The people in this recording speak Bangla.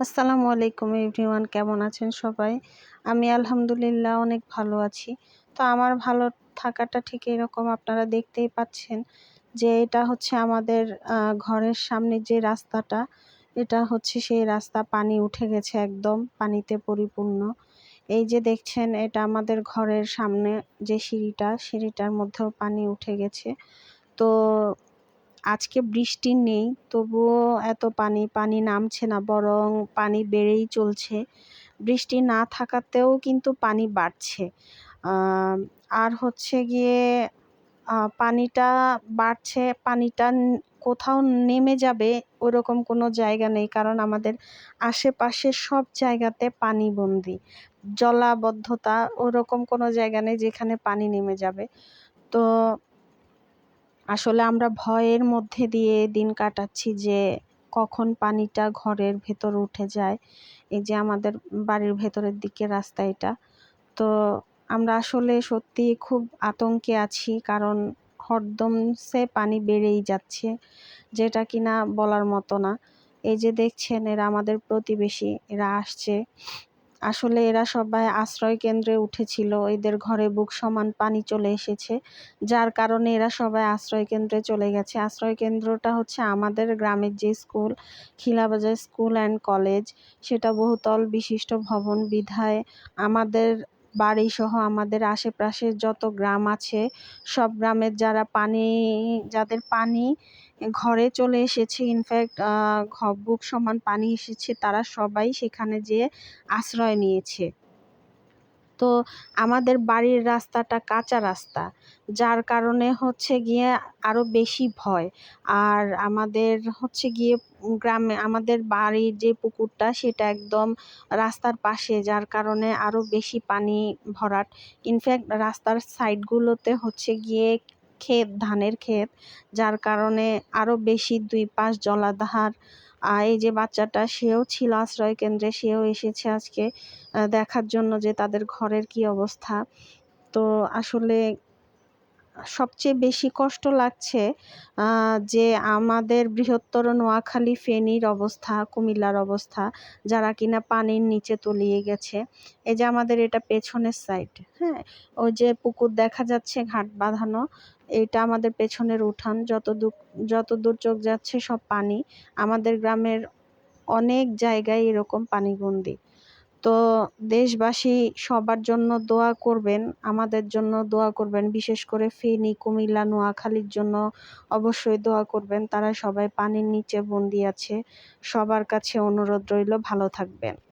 আসসালামু আলাইকুম এভরিওয়ান, কেমন আছেন সবাই? আমি আলহামদুলিল্লাহ অনেক ভালো আছি। তো আমার ভালো থাকাটা ঠিক এরকম, আপনারা দেখতেই পাচ্ছেন যে এটা হচ্ছে আমাদের ঘরের সামনে যে রাস্তাটা, এটা হচ্ছে সেই রাস্তা, পানি উঠে গেছে, একদম পানিতে পরিপূর্ণ। এই যে দেখছেন, এটা আমাদের ঘরের সামনে যে সিঁড়িটার মধ্যেও পানি উঠে গেছে। তো আজকে বৃষ্টি নেই, তবুও এত পানি নামছে না, বরং পানি বেড়েই চলছে। বৃষ্টি না থাকাতেও কিন্তু পানি বাড়ছে। আর হচ্ছে গিয়ে পানিটা বাড়ছে, পানিটা কোথাও নেমে যাবে ওরকম কোনো জায়গা নেই, কারণ আমাদের আশেপাশে সব জায়গাতে পানিবন্দী। জলাবদ্ধতা ওরকম কোনো জায়গা নেই যেখানে পানি নেমে যাবে। তো আসলে আমরা ভয়ের মধ্যে দিয়ে দিন কাটাচ্ছি যে কখন পানিটা ঘরের ভেতর উঠে যায়। এই যে আমাদের বাড়ির ভেতরের দিকে রাস্তা এটা। তো আমরা আসলে সত্যি খুব আতঙ্কে আছি, কারণ হরদমসে পানি বেড়েই যাচ্ছে, যেটা কিনা বলার মতো না। এই যে দেখছেন, এরা আমাদের প্রতিবেশী, এরা আসছে। আসলে এরা সবাই আশ্রয় কেন্দ্রে উঠেছিল, এদের ঘরে বুক সমান পানি চলে এসেছে, যার কারণে এরা সবাই আশ্রয় কেন্দ্রে চলে গেছে। আশ্রয় কেন্দ্রটা হচ্ছে আমাদের গ্রামের যে স্কুল, খিলাবাজার স্কুল অ্যান্ড কলেজ, সেটা বহুতল বিশিষ্ট ভবন বিধায় আমাদের বাড়ি সহ আমাদের আশেপাশের যত গ্রাম আছে, সব গ্রামের যাদের পানি ঘরে চলে এসেছে, ইনফ্যাক্ট বুক সমান পানি এসেছে, তারা সবাই সেখানে যেয়ে আশ্রয় নিয়েছে। তো আমাদের বাড়ির রাস্তাটা কাঁচা রাস্তা, যার কারণে হচ্ছে গিয়ে আরও বেশি ভয়। আর আমাদের হচ্ছে গিয়ে গ্রামে আমাদের বাড়ির যে পুকুরটা, সেটা একদম রাস্তার পাশে, যার কারণে আরও বেশি পানি ভরাট। ইনফ্যাক্ট রাস্তার সাইডগুলোতে হচ্ছে গিয়ে ধানের ক্ষেত, যার কারণে আরও বেশি দুই পাশ জলাধার। এই যে বাচ্চাটা, সেও ছিল আশ্রয় কেন্দ্রে, সেও এসেছে আজকে দেখার জন্য যে তাদের ঘরের কি অবস্থা। তো আসলে সবচেয়ে বেশি কষ্ট লাগছে যে আমাদের বৃহত্তর নোয়াখালী, ফেনীর অবস্থা, কুমিল্লার অবস্থা, যারা কিনা পানির নিচে তলিয়ে গেছে। এই যে আমাদের এটা পেছনের সাইড, হ্যাঁ, ওই যে পুকুর দেখা যাচ্ছে ঘাট বাঁধানো, এটা আমাদের পেছনের উঠান, যতদূর চোখ যাচ্ছে সব পানি। আমাদের গ্রামের অনেক জায়গায় এরকম পানিবন্দী। তো দেশবাসী সবার জন্য দোয়া করবেন, আমাদের জন্য দোয়া করবেন, বিশেষ করে ফেনী, কুমিল্লা, নোয়াখালীর জন্য অবশ্যই দোয়া করবেন। তারা সবাই পানির নিচে বন্দী আছে। সবার কাছে অনুরোধ রইল, ভালো থাকবেন।